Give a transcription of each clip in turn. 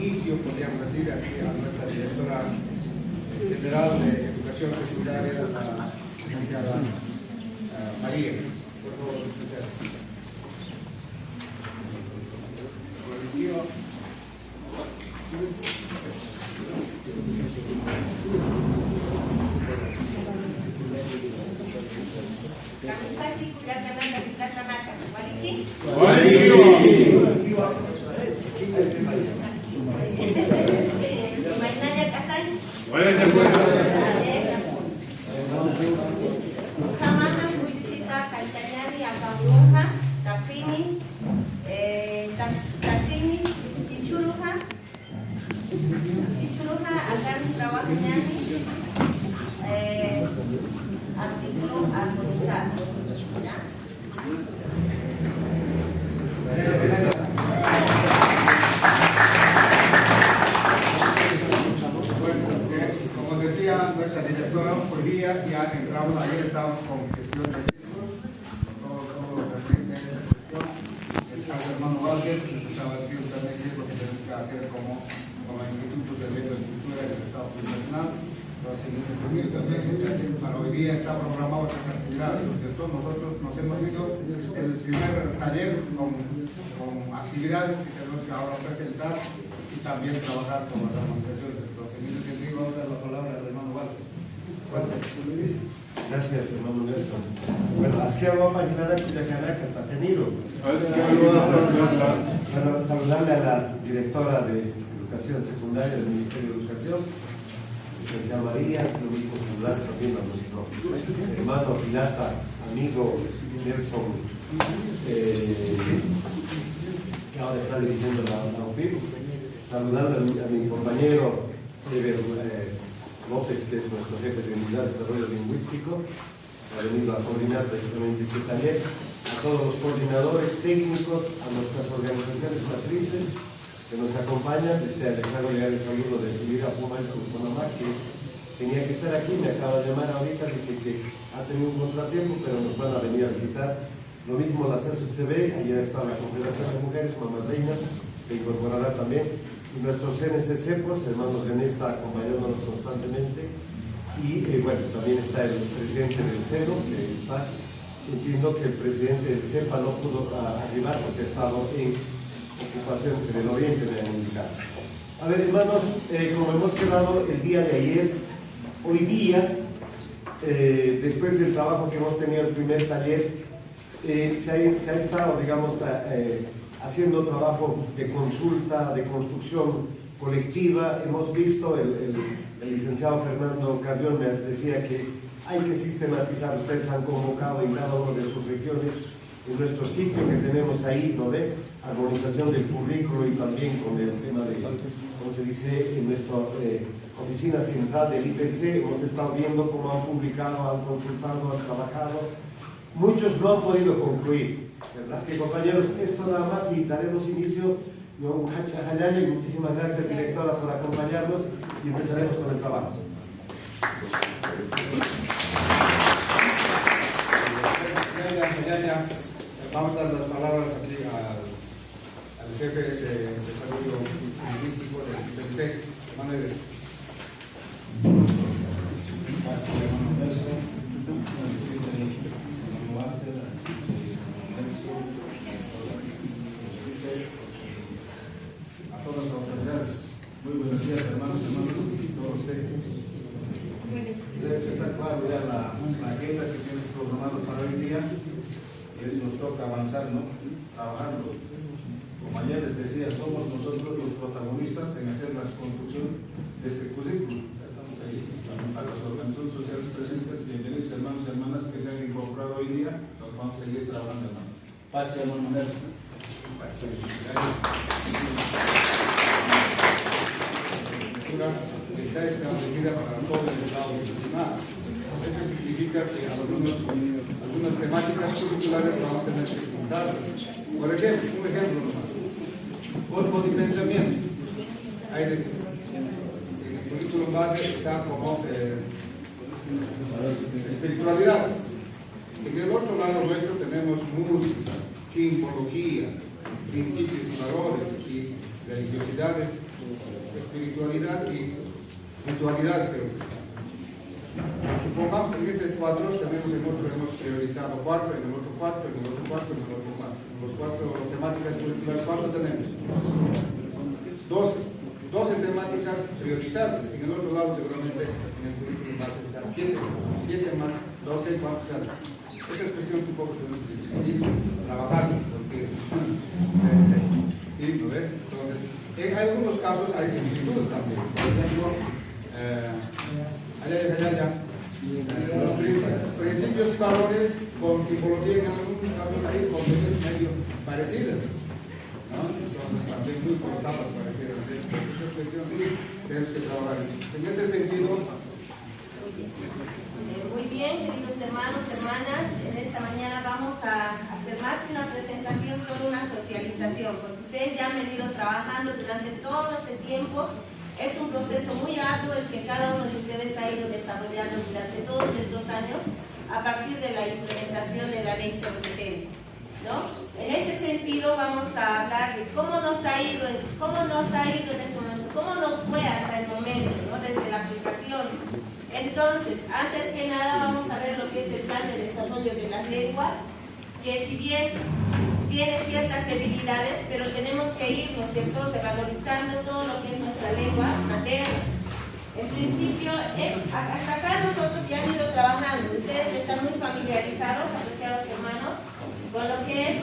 inicio, podríamos decir, aquí a nuestra directora general de Educación Secundaria, la licenciada María. Por favor, licenciada. akan trabajo artículo armonizado. Como decía nuestra directora, hoy día ya entramos, ayer estábamos con gestión de riesgos, con todo lo referente a esa cuestión. El señor hermano Walker nos estaba diciendo también qué es lo que tenemos que hacer como institutos de lengua y cultura del Estado Nacional. Entonces, en este sentido también, para hoy día está programado otras actividades, ¿no es cierto? Nosotros nos hemos ido el primer taller con actividades que tenemos que ahora presentar y también trabajar con las armonizaciones. Entonces, en ese sentido, vamos a dar la palabra al hermano Walter. Gracias, hermano Nelson. Bueno, asqueaba mañana que ya está tenido. Bueno, saludarle a la directora de Educación Secundaria del Ministerio de Educación, licenciada María, lo mismo saludar también a nuestro hermano pirata, amigo Nelson, que ahora está dirigiendo la UPIP. Saludando a mi compañero Eber López, que es nuestro jefe de unidad de desarrollo lingüístico, que ha venido a coordinar precisamente este taller, a todos los coordinadores técnicos, a nuestras organizaciones matrices que nos acompañan. Les hago llegar el saludo de Elvira Puma con Panamá, que tenía que estar aquí, me acaba de llamar ahorita, dice que ha tenido un contratiempo, pero nos van a venir a visitar. Lo mismo la CSUCB, ayer está la Confederación de Mujeres, Mamá Reina, se incorporará también. Y nuestros CNC-CEPOS, hermanos René está acompañándonos constantemente. Y bueno, también está el presidente del CENO, que está. Entiendo que el presidente del CEPA no pudo arribar porque ha estado en ocupación en el oriente, me han indicado. A ver, hermanos, como hemos quedado el día de ayer, hoy día, después del trabajo que hemos tenido el primer taller, se ha estado, digamos, haciendo trabajo de consulta, de construcción colectiva. Hemos visto, el licenciado Fernando Carrión me decía que hay que sistematizar. Ustedes han convocado en cada una de sus regiones, en nuestro sitio que tenemos ahí, ¿no ve? Armonización del currículo y también con el tema de, como se dice, en nuestra oficina central del IPC, hemos estado viendo cómo han publicado, han consultado, han trabajado. Muchos no han podido concluir. ¿Verdad? Que compañeros, esto nada más y daremos inicio. Y muchísimas gracias, directora, por acompañarnos y empezaremos con el trabajo. Vamos a dar las palabras aquí al jefe de desarrollo lingüístico del IPC, Manuel. A todas las autoridades, muy buenos días, hermanos y todos los técnicos. Debe estar claro ya la agenda que tienes programado para hoy día, y nos toca avanzar, ¿no? Trabajarlo. Como ayer les decía, somos nosotros los protagonistas en hacer la construcción de este currículum. Ya estamos ahí. A los organizaciones sociales presentes, bienvenidos hermanos y hermanas que se han incorporado hoy día, nos vamos a seguir trabajando, hermano. Pache, hermano Nelson. Está establecida para todo el Estado nacional. Eso significa que algunas temáticas curriculares vamos a tener que juntar. Por ejemplo, un ejemplo nomás. Cosmodiferenciamiento. Hay en el currículum base está como espiritualidad. En el otro lado nuestro tenemos música, simbología, principios y valores y religiosidades espiritualidad y ritualidades, creo. Supongamos en estos cuadros hemos priorizado 4, en el otro 4, en el otro 4, en el otro 4. Los 4 temáticas curriculares, ¿cuánto tenemos? 12 temáticas priorizadas. En el otro lado seguramente en el currículum va a estar 7 más 12, ¿cuánto se hace? Esta es cuestión que un poco tenemos que discutir, trabajar, porque sí, ¿no ve? Entonces, en algunos casos hay similitudes también. Por ejemplo, los principios y valores con simbología en algunos casos hay contenidos medio parecidos, ¿no? Entonces también muy cosas parecidas. Entonces esa cuestión sí tenemos que trabajar. En ese sentido. Muy bien, queridos hermanos, hermanas, en esta mañana vamos a hacer más que una presentación, solo una socialización, porque ustedes ya han venido trabajando durante todo este tiempo. Es un proceso muy arduo el que cada uno de ustedes ha ido desarrollando durante todos estos años a partir de la implementación de la ley 070, ¿no? En ese sentido vamos a hablar de cómo nos ha ido en este momento, cómo nos fue hasta el momento, ¿no? Desde la aplicación. Entonces, antes que nada vamos a ver lo que es el plan de desarrollo de las lenguas, que si bien tiene ciertas debilidades, pero tenemos que ir, ¿no es cierto?, revalorizando todo lo que es nuestra lengua materna. En principio, hasta acá nosotros ya hemos ido trabajando, ustedes están muy familiarizados, apreciados hermanos, con lo que es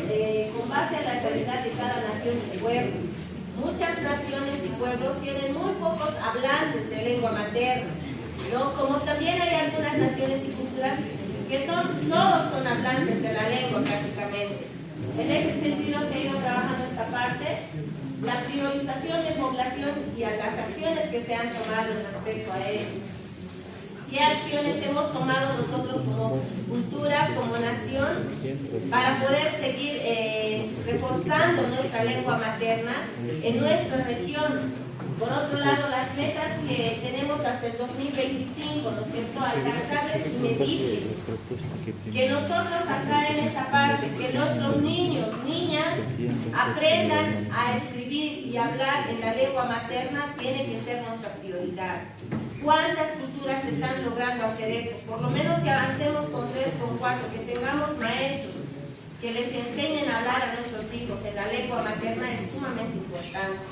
con base a la realidad de cada nación y pueblo. Muchas naciones y pueblos tienen muy pocos hablantes de lengua materna, ¿no? Como también hay algunas naciones y culturas que todos son hablantes de la lengua prácticamente. En ese sentido se ha ido trabajando esta parte, la priorización de población y a las acciones que se han tomado respecto a ello. ¿Qué acciones hemos tomado nosotros como cultura, como nación, para poder seguir reforzando nuestra lengua materna en nuestra región? Por otro lado, las metas que tenemos hasta el 2025, ¿no es cierto?, alcanzables y medibles. Que nosotros acá en esa parte, que nuestros niños, niñas, aprendan a escribir y hablar en la lengua materna, tiene que ser nuestra prioridad. ¿Cuántas culturas están logrando hacer eso? Por lo menos que avancemos con 3, con 4, que tengamos maestros que les enseñen a hablar a nuestros hijos en la lengua materna es sumamente importante.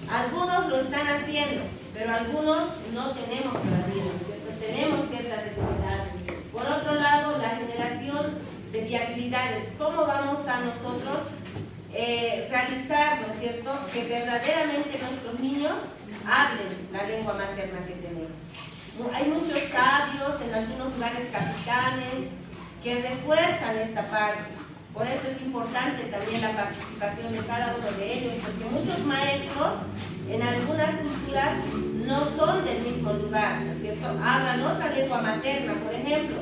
Algunos lo están haciendo, pero algunos no tenemos todavía, ¿cierto? Tenemos ciertas dificultades. Por otro lado, la generación de viabilidades. ¿Cómo vamos a nosotros realizar, ¿no es cierto?, que verdaderamente nuestros niños hablen la lengua materna que tenemos? Hay muchos sabios, en algunos lugares capitanes, que refuerzan esta parte. Por eso es importante también la participación de cada uno de ellos, porque muchos maestros en algunas culturas no son del mismo lugar, ¿no es cierto? Hablan otra lengua materna, por ejemplo,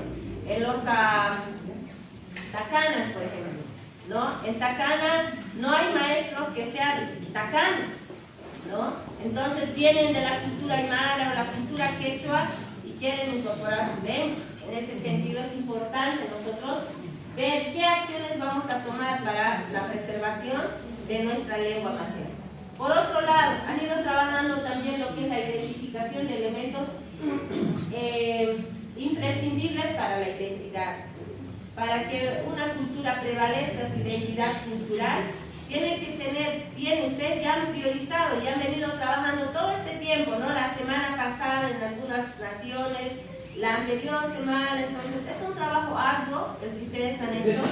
en los tacanas, por ejemplo, ¿no? En Tacana no hay maestros que sean tacanos, ¿no? Entonces vienen de la cultura aymara o la cultura quechua y quieren incorporar su lengua. En ese sentido es importante nosotros ver qué acciones vamos a tomar para la preservación de nuestra lengua materna. Por otro lado, han ido trabajando también lo que es la identificación de elementos imprescindibles para la identidad. Para que una cultura prevalezca su identidad cultural, ustedes ya han priorizado, ya han venido trabajando todo este tiempo, ¿no? La semana pasada en algunas naciones, la anterior semana, entonces es un trabajo arduo el que ustedes han hecho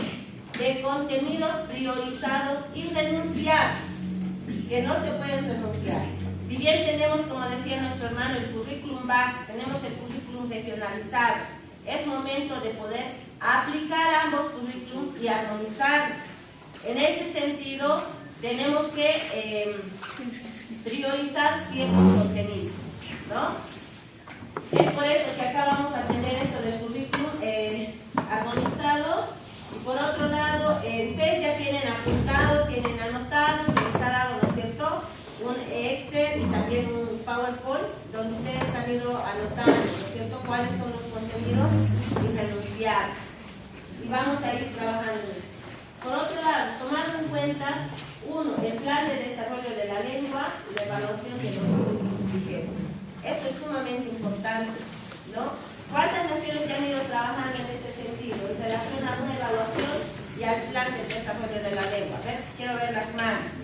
de contenidos priorizados y renunciables, que no se pueden renunciar. Si bien tenemos, como decía nuestro hermano, el currículum base, tenemos el currículum regionalizado, es momento de poder aplicar ambos currículums y armonizarlos. En ese sentido, tenemos que priorizar ciertos contenidos, ¿no? Es por eso que acá vamos a tener esto del currículum armonizado. Y por otro lado, ustedes ya tienen apuntado, tienen anotado, se les ha dado, ¿no es cierto?, un Excel y también un PowerPoint, donde ustedes han ido anotando, ¿no es cierto?, cuáles son los contenidos irrenunciables. Y vamos a ir trabajando. Por otro lado, tomando en cuenta, uno, el plan de desarrollo de la lengua y la evaluación de trabajando en este sentido, en relación a una evaluación y al plan de desarrollo de la lengua? A ver, quiero ver las manos.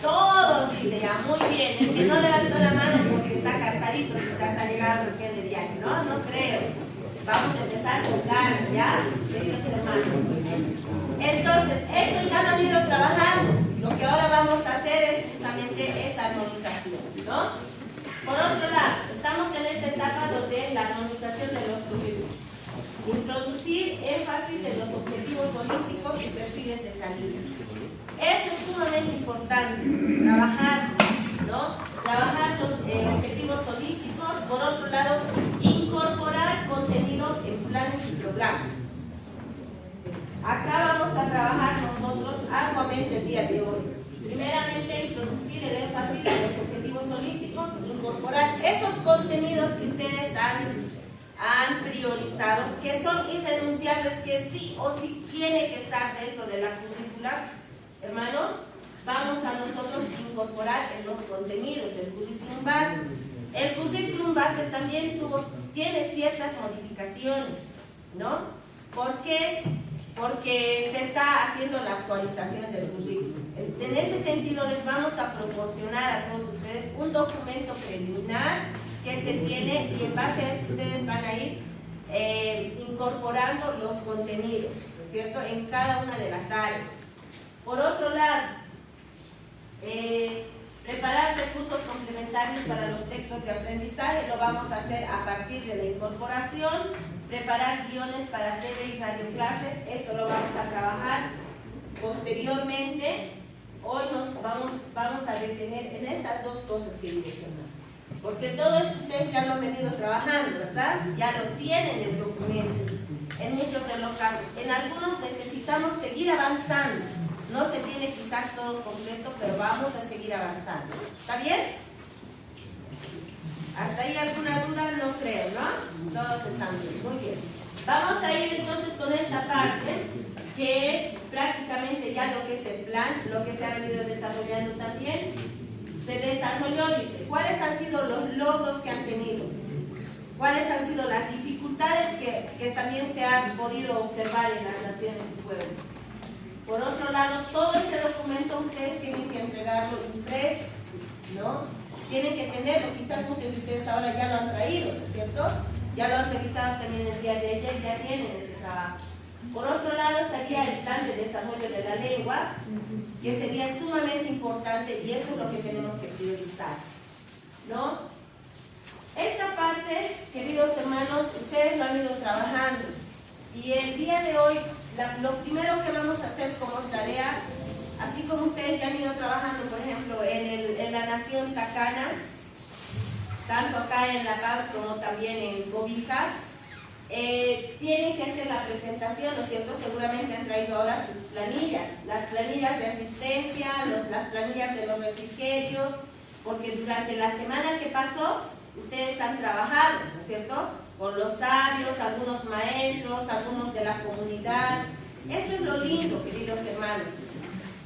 Todos dice ya, muy bien. El que no levantó la mano porque está cansadito, quizás ha llegado recién de viaje. No, no creo. Vamos a empezar con ganas, ¿ya? Entonces, esto ya lo han ido trabajando. Lo que ahora vamos a hacer es justamente esa armonización, ¿no? Por otro lado, estamos en esta etapa donde la armonización de los currículos. Introducir énfasis en los objetivos holísticos y perfiles de salida. Eso es sumamente importante, trabajar, ¿no? Trabajar los objetivos holísticos. Por otro lado, incorporar contenidos en planes y programas. Acá vamos a trabajar nosotros arduamente el día de hoy. Primeramente, introducir el énfasis en los objetivos holísticos, incorporar esos contenidos que ustedes han priorizado, que son irrenunciables, que sí o sí tiene que estar dentro de la currícula. Hermanos, vamos a nosotros incorporar en los contenidos del currículum base. El currículum base también tiene ciertas modificaciones, ¿no? ¿Por qué? Porque se está haciendo la actualización del currículum. En ese sentido, les vamos a proporcionar a todos ustedes un documento preliminar que se tiene y en base a eso ustedes van a ir incorporando los contenidos, ¿no es cierto?, en cada una de las áreas. Por otro lado, preparar recursos complementarios para los textos de aprendizaje, lo vamos a hacer a partir de la incorporación. Preparar guiones para TV y radioclases, eso lo vamos a trabajar posteriormente. Hoy nos vamos a detener en estas dos cosas que mencioné, porque todo esto ustedes ya lo han venido trabajando, ¿verdad? Ya lo tienen en el documento, en muchos de los casos. En algunos necesitamos seguir avanzando. No se tiene quizás todo completo, pero vamos a seguir avanzando. ¿Está bien? ¿Hasta ahí alguna duda? No creo, ¿no? Todos están bien. Muy bien. Vamos a ir entonces con esta parte, que es prácticamente ya lo que es el plan, lo que se ha venido desarrollando también. Se desarrolló, dice, ¿cuáles han sido los logros que han tenido? ¿Cuáles han sido las dificultades que también se han podido observar en las naciones y pueblos? Por otro lado, todo ese documento ustedes tienen que entregarlo impreso, ¿no? Tienen que tenerlo, quizás muchos de ustedes ahora ya lo han traído, ¿no es cierto? Ya lo han revisado también el día de ayer, ya tienen ese trabajo. Por otro lado estaría el plan de desarrollo de la lengua, que sería sumamente importante y eso es lo que tenemos que priorizar, ¿no? Esta parte, queridos hermanos, ustedes lo han ido trabajando y el día de hoy lo primero que vamos a hacer como tarea, así como ustedes ya han ido trabajando, por ejemplo, en la nación Tacana, tanto acá en La Paz como también en Cobija, tienen que hacer la presentación, ¿no es cierto? Seguramente han traído ahora sus planillas, las planillas de asistencia, las planillas de los refrigerios, porque durante la semana que pasó, ustedes han trabajado, ¿no es cierto?, con los sabios, algunos maestros, algunos de la comunidad. Eso es lo lindo, queridos hermanos.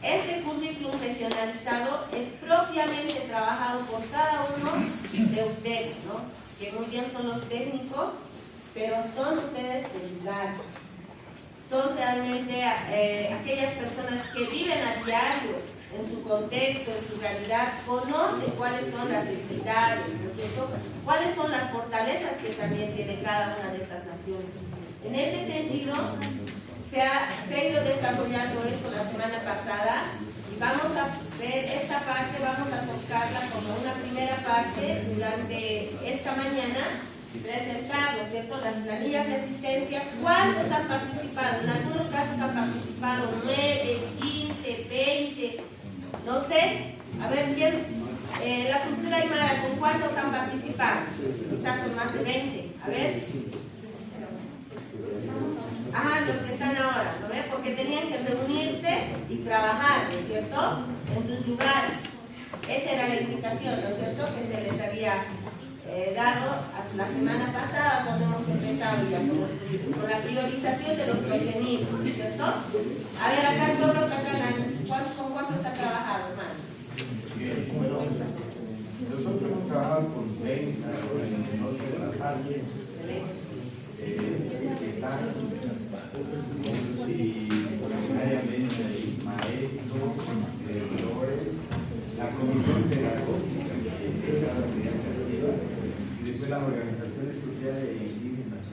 Este currículum regionalizado es propiamente trabajado por cada uno de ustedes, ¿no? Que muy bien son los técnicos, pero son ustedes del lugar. Son realmente aquellas personas que viven a diario, en su contexto, en su realidad, conocen cuáles son las debilidades, ¿no es cierto?, cuáles son las fortalezas que también tiene cada una de estas naciones. En ese sentido, se ha ido desarrollando esto la semana pasada y vamos a ver esta parte, vamos a tocarla como una primera parte durante esta mañana, presentar, ¿no es cierto?, las planillas de asistencia. ¿Cuántos han participado? En algunos casos han participado 9, 15, 20, no sé. A ver, ¿quién? La cultura aymara, ¿con cuántos han participado? Quizás son más de 20. A ver. Ajá, los que están ahora, ¿no ven? Porque tenían que reunirse y trabajar, ¿no es cierto?, en sus lugares. Esa era la invitación, ¿no es cierto?, que se les había dado la semana pasada cuando hemos empezado ya con la priorización de los contenidos, ¿no es cierto? A ver, acá todo ¿con cuántos ha trabajado, hermano? Bueno, nosotros hemos trabajado con 30 en el norte de La Paz. y originariamente maestros, directores, la comisión pedagógica de cada unidad educativa y después las organizaciones sociales e indígenas.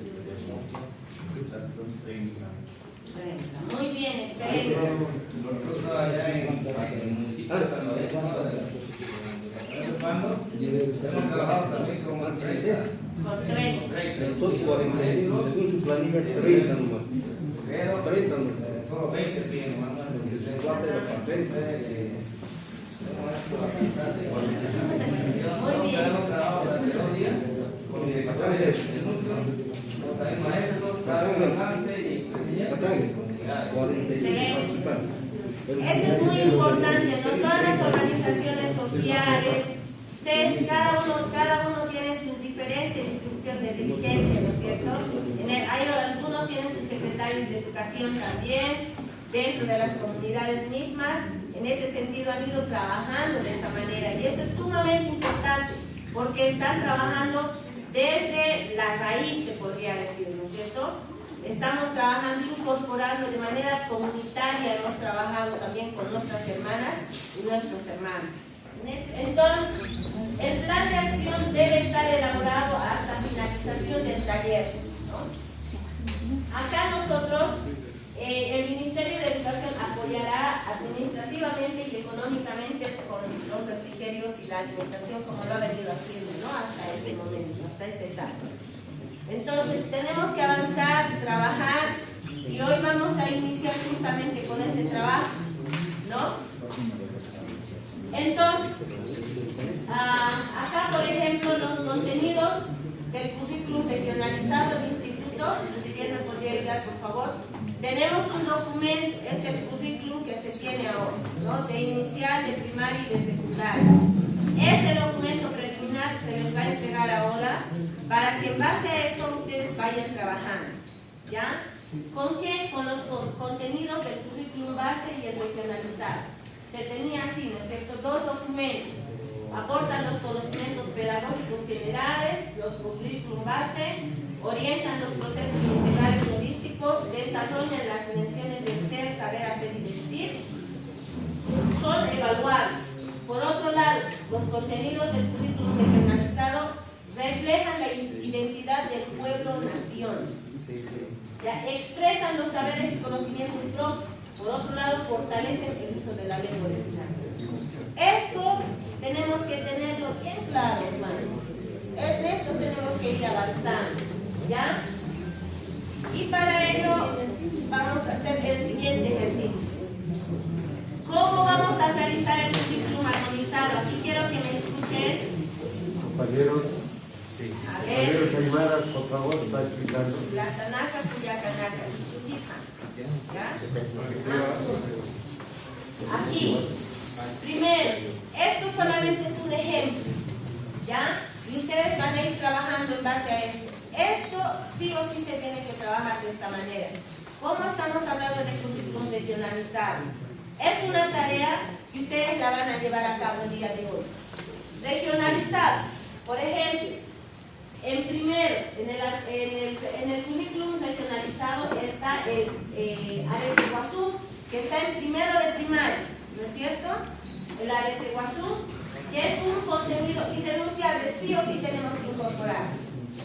Son 30. Muy bien, excelente. Nosotros allá en el municipio de San Lorenzo, hemos trabajado también con 30. Con 30. Son 45, según su planilla, 30 nomás. Pero 30 nomás. solo 20 tienen, más o menos. Muy bien. Hemos trabajado durante 2 días con directores de núcleo, también maestros, gobernantes y presidentes. Esto es muy importante, ¿no? Todas las organizaciones sociales, ustedes, cada uno tiene su diferente instrucción de dirigencia, ¿no es cierto? Algunos tienen sus secretarios de educación también, dentro de las comunidades mismas. En ese sentido han ido trabajando de esta manera y eso es sumamente importante porque están trabajando desde la raíz, se podría decir, ¿no es cierto? Estamos trabajando, incorporando de manera comunitaria, hemos trabajado también con nuestras hermanas y nuestros hermanos. Entonces, el plan de acción debe estar elaborado hasta finalización del taller, ¿no? Acá nosotros, el Ministerio de Educación apoyará administrativamente y económicamente con los refrigerios y la alimentación como lo ha venido haciendo, ¿no? Hasta este momento, hasta esta etapa. Entonces, tenemos que avanzar, trabajar, y hoy vamos a iniciar justamente con este trabajo, ¿no? Entonces, acá, por ejemplo, los contenidos del currículum regionalizado del instituto, si bien me podría ayudar, por favor. Tenemos un documento, es el currículum que se tiene ahora, ¿no? De inicial, de primaria y de secundaria. Ese documento preliminar se les va a entregar ahora para que en base a eso ustedes vayan trabajando, ¿ya? ¿Con qué? Con los contenidos del currículum base y el regionalizado. Se tenía así, ¿no es cierto? 2 documentos. Aportan los conocimientos pedagógicos generales, los currículum base, orientan los procesos integrales holísticos, desarrollan las dimensiones del ser, saber, hacer y vestir. Son evaluables. Por otro lado, los contenidos del currículum regionalizado reflejan la identidad del pueblo-nación. Ya, expresan los saberes y conocimientos propios. Por otro lado, fortalecen el uso de la lengua original. Esto tenemos que tenerlo bien claro, hermanos. En esto tenemos que ir avanzando, ¿ya? Y para ello vamos a hacer el siguiente ejercicio. ¿Cómo vamos a realizar el currículum armonizado? Aquí quiero que me escuchen. Compañeros, A ver. compañeros Aymaras, por favor, está explicando. La Tanaka, Cuyacanaka, ¿ya? Aquí, primero, esto solamente es un ejemplo, ¿ya? Y ustedes van a ir trabajando en base a esto. Esto sí o sí se tiene que trabajar de esta manera. ¿Cómo estamos hablando de currículum regionalizado? Es una tarea que ustedes la van a llevar a cabo el día de hoy. Regionalizado, por ejemplo, en primero, en el currículum regionalizado está el Areteguazú, que está en primero de primaria, ¿no es cierto? El Areteguazú, que es un contenido irrenunciable, sí o sí tenemos que incorporar.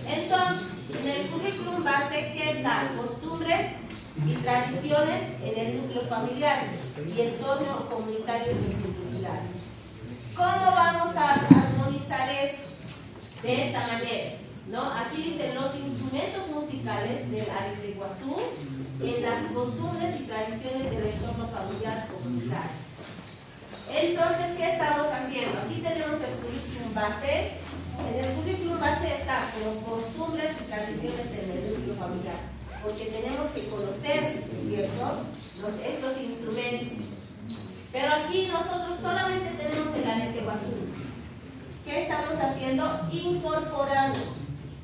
Entonces, en el currículum base, ¿qué está? Costumbres y tradiciones en el núcleo familiar y entorno comunitario y sociocultural. ¿Cómo vamos a armonizar esto? De esta manera, ¿no? Aquí dicen los instrumentos musicales del Areteguazú en las costumbres y tradiciones del entorno familiar comunitario. Entonces, ¿qué estamos haciendo? Aquí tenemos el currículum base. En el currículum base está como costumbres y tradiciones en el núcleo familiar, porque tenemos que conocer, ¿cierto?, estos instrumentos. Pero aquí nosotros solamente tenemos el Areteguazú. ¿Qué estamos haciendo? Incorporando,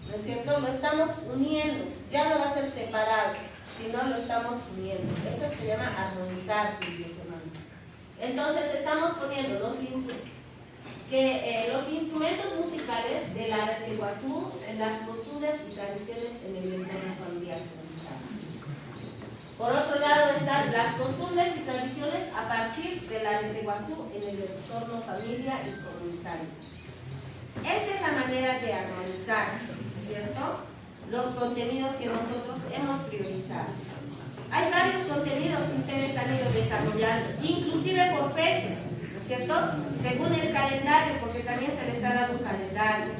¿no es cierto? Lo estamos uniendo, ya no va a ser separado, sino lo estamos uniendo. Eso se llama armonizar, queridos hermanos. Entonces estamos poniendo los instrumentos. que los instrumentos musicales de la de Iguazú, las costumbres y tradiciones en el entorno familiar. Por otro lado están las costumbres y tradiciones a partir de la de Iguazú en el entorno familia y comunitario. Esa es la manera de armonizar, ¿cierto?, los contenidos que nosotros hemos priorizado. Hay varios contenidos que ustedes han ido desarrollando, inclusive por fechas, ¿cierto?, según el calendario, porque también se les ha dado un calendario.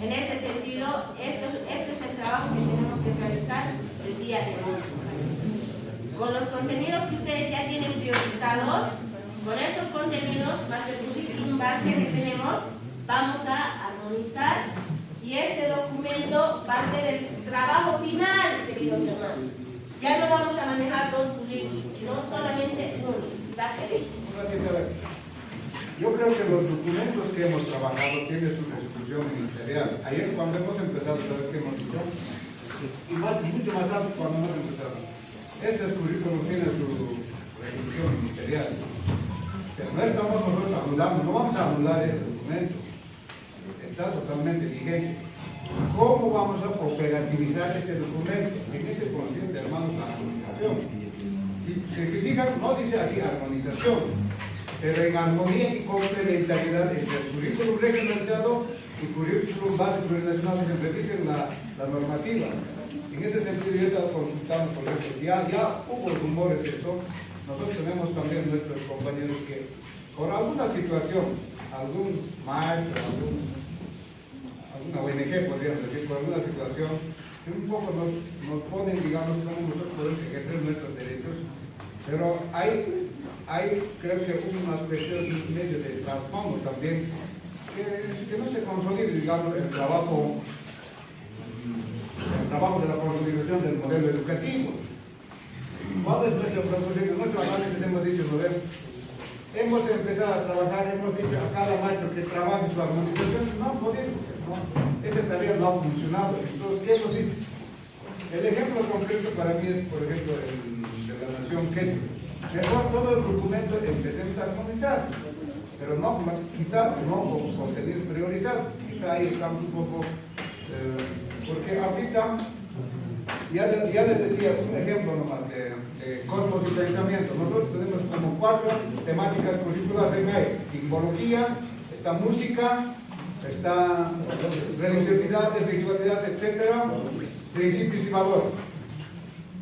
En ese sentido, este es el trabajo que tenemos que realizar el día de hoy. Con los contenidos que ustedes ya tienen priorizados, con estos contenidos, más el currículum base que tenemos, vamos a armonizar y este documento va a ser el trabajo final, queridos hermanos. Ya no vamos a manejar dos currículums, no solamente uno, va a ser esto. Yo creo que los documentos que hemos trabajado tienen su resolución ministerial. Ayer cuando hemos empezado, ¿sabes qué hemos dicho? Igual, mucho más alto cuando hemos empezado. Este currículum tiene su resolución ministerial. Pero no estamos nosotros anulando, no vamos a anular este documento. Está totalmente vigente. ¿Cómo vamos a operativizar ese documento? En ese consiste, hermanos, la armonización. Si se fijan, no dice así armonización, pero en armonía y complementariedad entre el currículum regionalizado y currículum base plurinacional se revisen la normativa. En ese sentido, yo he estado consultando, por ejemplo, ya hubo rumores de esto. Nosotros tenemos también nuestros compañeros que, por alguna situación, algún maestro, alguna ONG, podríamos decir, por alguna situación, que un poco nos ponen, digamos, cómo nosotros podemos ejercer nuestros derechos, pero hay creo que unas cuestiones medio de trasfondo también, que no se consolide, digamos, el trabajo de la consolidación del modelo educativo. ¿Cuál es nuestro propósito? Nuestro análisis hemos dicho, ¿no ven? Hemos empezado a trabajar, hemos dicho a cada maestro que trabaje su armonización, no han podido, ¿no? Esa tarea no ha funcionado. Entonces, ¿qué hemos dicho? El ejemplo concreto para mí es, por ejemplo, el de la nación quechua. Mejor todo el documento empecemos a armonizar, pero no, quizá no con contenidos priorizados. Quizá ahí estamos un poco, porque ahorita, ya les decía un ejemplo nomás de cosmos y pensamiento. Nosotros tenemos como 4 temáticas curriculares en ahí: simbología, está música, está religiosidad, espiritualidad, etcétera, principios y valores.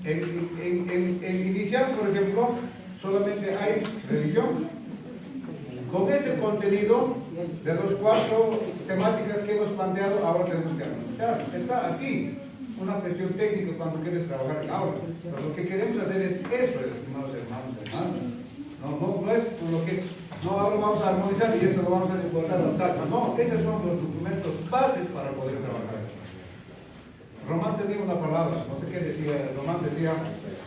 En inicial, por ejemplo, solamente hay religión. Con ese contenido de los 4 temáticas que hemos planteado, ahora tenemos que armonizar. Está así, una cuestión técnica cuando quieres trabajar en aula. Pero lo que queremos hacer es eso, estimados hermanos. No es por lo que, no, ahora vamos a armonizar y esto lo vamos a recordar las tasas. No, esos son los documentos bases para poder trabajar. Román tenía una palabra, no sé qué decía. Román decía,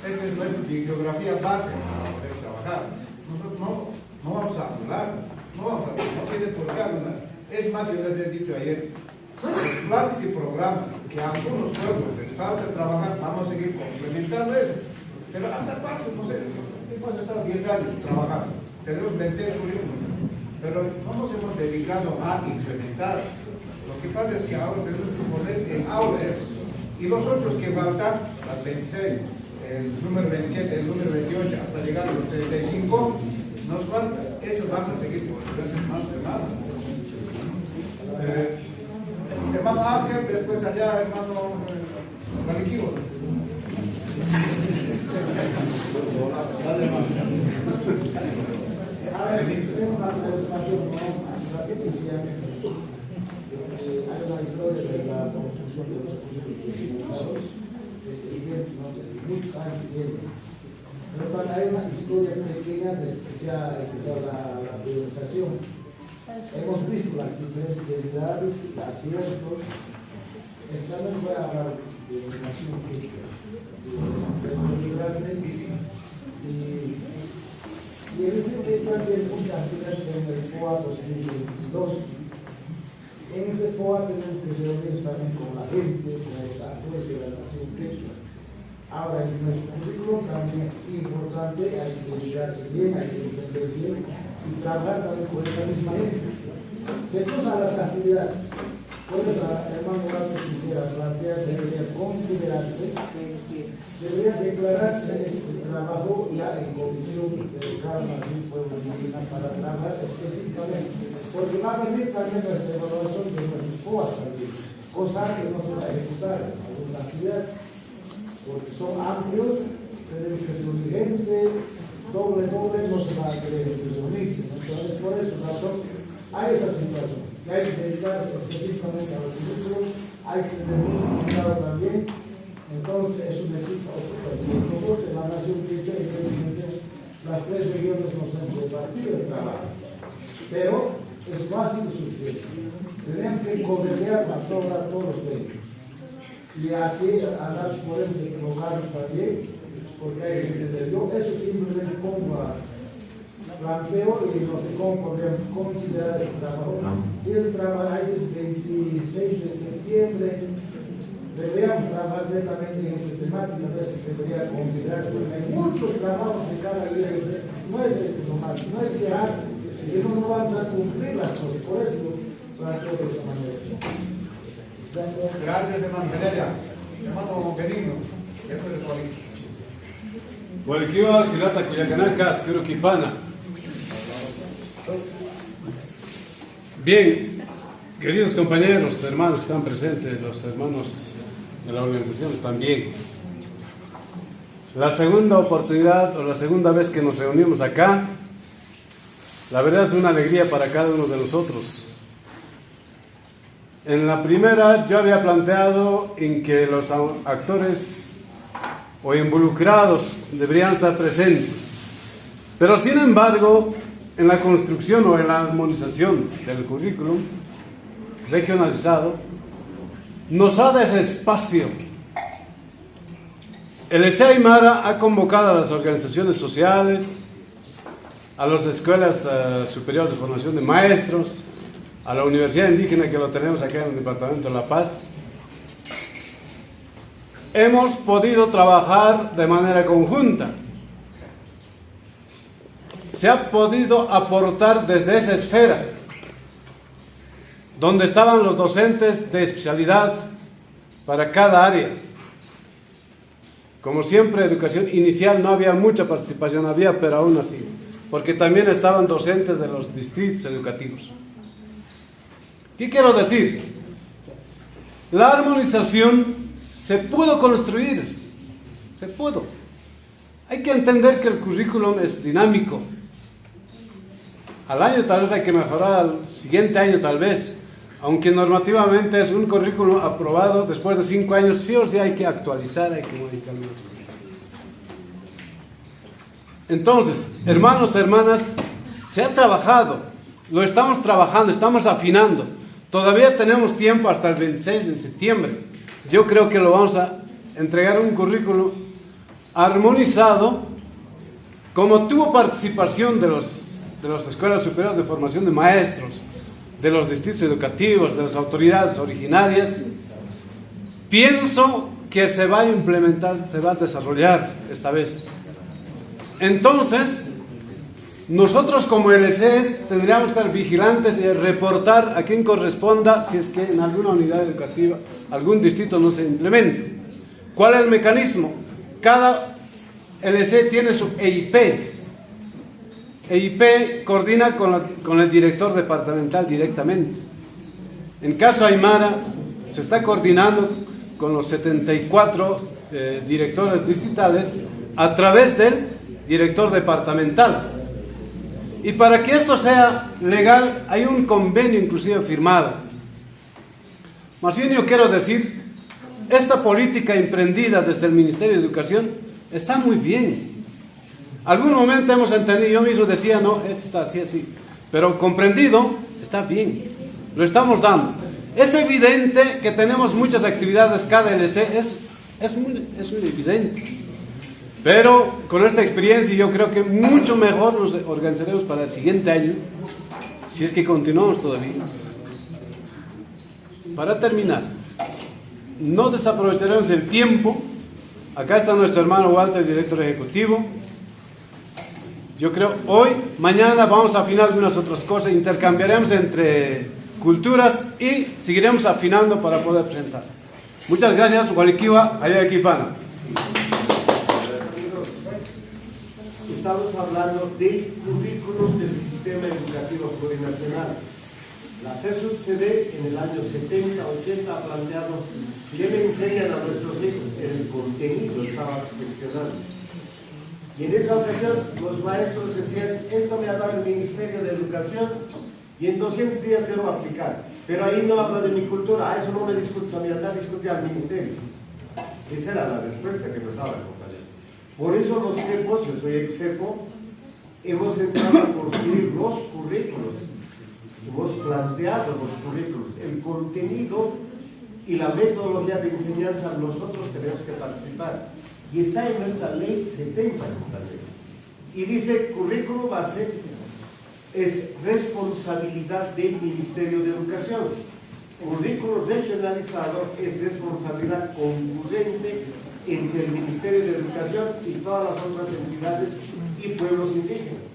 esta es nuestra bibliografía base para poder trabajar. Nosotros no vamos a anular, no tiene por qué anular. Es más, yo les he dicho ayer, los planes y programas que a algunos pueblos les falta trabajar, vamos a seguir complementando eso. Pero hasta cuánto, no sé, hemos estado 10 años trabajando, tenemos 26 currículos, pero no nos hemos dedicado a implementar. Lo que pasa es que ahora tenemos que poner en aula eso. Y los otros que faltan, las 26, el número 27, el número 28, hasta llegar a los 35, nos falta. Eso vamos a seguir por más hermanos. Hermano Ángel, después allá, hermano Maliquivo. Tengo una preocupación la que decía hay una historia de la construcción de los currículos desde muchos años tiene. Pero hay una historia pequeña desde que se ha empezado la priorización. Hemos visto las diferentes realidades, aciertos. También voy a hablar de educación pública, muy grande. Y en ese momento hay muchas actividades en el FOA 2022. En ese FOA tenemos que reunirnos también con la gente, con los actores de la nación quechua. Ahora, en nuestro currículum también es importante, hay que dedicarse bien, hay que entender bien y trabajar también con esa misma gente. Se cruzan las actividades. Por eso, hermano Walter quisiera plantear que debería considerarse, debería declararse este trabajo ya en comisión de cada nación pueblo indígena para trabajar específicamente, porque va a venir también la evaluación de nuestros POAS también, cosa que no se va a ejecutar en algunas actividades, porque son amplios, tenemos que reunir gente, doble, no se va a querer reunirse. Entonces, por eso, razón, hay esa situación, que hay que dedicarse específicamente a los currículos, hay que tener mucho cuidado también. Entonces, eso necesita otro partido. Nosotros, en la nación quechua, evidentemente, las tres regiones no son repartidas de trabajo, pero es fácil y suficiente. Tenemos que convertir a todos los medios. Y así, a las podemos equivocarnos también, porque hay que entender. Yo eso simplemente pongo a planteo y no sé cómo podríamos considerar el trabajo. Si el trabajo hay el 26 de septiembre, deberíamos trabajar directamente en esa temática, entonces se debería considerar, porque hay muchos trabajos de cada día, no es esto nomás, no es quejarse, si no vamos a cumplir las cosas, por eso lo planteo de esa manera. Gracias, hermano Pereira. Hermano Benigno, jefe de política. Walkiwa Kilata Cuyacanacas, Quiroquipana. Bien, queridos compañeros, hermanos que están presentes, los hermanos de la organización también. La segunda oportunidad o la segunda vez que nos reunimos acá, la verdad es una alegría para cada uno de nosotros. En la primera yo había planteado en que los actores o involucrados deberían estar presentes, pero sin embargo en la construcción o en la armonización del currículum regionalizado nos ha dado ese espacio. El ESE Aymara ha convocado a las organizaciones sociales, a las escuelas superiores de formación de maestros, a la Universidad Indígena que lo tenemos acá en el Departamento de La Paz. Hemos podido trabajar de manera conjunta. Se ha podido aportar desde esa esfera, donde estaban los docentes de especialidad para cada área. Como siempre, educación inicial no había mucha participación, pero aún así, porque también estaban docentes de los distritos educativos. ¿Qué quiero decir? La armonización se pudo construir, se pudo. Hay que entender que el currículum es dinámico. Al año tal vez hay que mejorar, al siguiente año tal vez, aunque normativamente es un currículum aprobado, después de 5 años sí o sí hay que actualizar, hay que modificar las cosas. Entonces, hermanos, hermanas, se ha trabajado, lo estamos trabajando, estamos afinando. Todavía tenemos tiempo hasta el 26 de septiembre. Yo creo que lo vamos a entregar un currículum armonizado, como tuvo participación de las escuelas superiores de formación de maestros, de los distritos educativos, de las autoridades originarias. Pienso que se va a implementar, se va a desarrollar esta vez. Entonces, nosotros como LCs tendríamos que estar vigilantes y reportar a quien corresponda si es que en alguna unidad educativa, algún distrito no se implementa. ¿Cuál es el mecanismo? Cada LC tiene su EIP. EIP coordina con el director departamental directamente. En caso Aymara, se está coordinando con los 74 directores distritales a través del director departamental. Y para que esto sea legal, hay un convenio inclusive firmado. Más bien yo quiero decir, esta política emprendida desde el Ministerio de Educación está muy bien. Algún momento hemos entendido, yo mismo decía, no, esto está así, así. Pero comprendido, está bien. Lo estamos dando. Es evidente que tenemos muchas actividades, cada LC es muy evidente. Pero con esta experiencia yo creo que mucho mejor nos organizaremos para el siguiente año, si es que continuamos todavía. Para terminar, no desaprovecharemos el tiempo. Acá está nuestro hermano Walter, director ejecutivo. Yo creo hoy, mañana vamos a afinar algunas otras cosas, intercambiaremos entre culturas y seguiremos afinando para poder presentar. Muchas gracias, Guariquiwa, Ayaquipana. Estamos hablando del currículum del sistema educativo plurinacional. La CESUD se ve en el año 70, 80 ha planteado qué le enseñan a nuestros hijos, el contenido estaba cuestionando. Y en esa ocasión los maestros decían, esto me ha dado el Ministerio de Educación y en 200 días debo aplicar. Pero ahí no habla de mi cultura, eso no me discute a mí, anda a discutir al Ministerio. Esa era la respuesta que nos daba el compañero. Por eso los CEPOS, yo soy ex-CEPO, hemos entrado a construir los currículos. Hemos planteado los currículos, el contenido y la metodología de enseñanza, nosotros tenemos que participar. Y está en nuestra ley 70, compañero. Y dice, currículo base es responsabilidad del Ministerio de Educación. Currículo regionalizado es responsabilidad concurrente entre el Ministerio de Educación y todas las otras entidades y pueblos indígenas.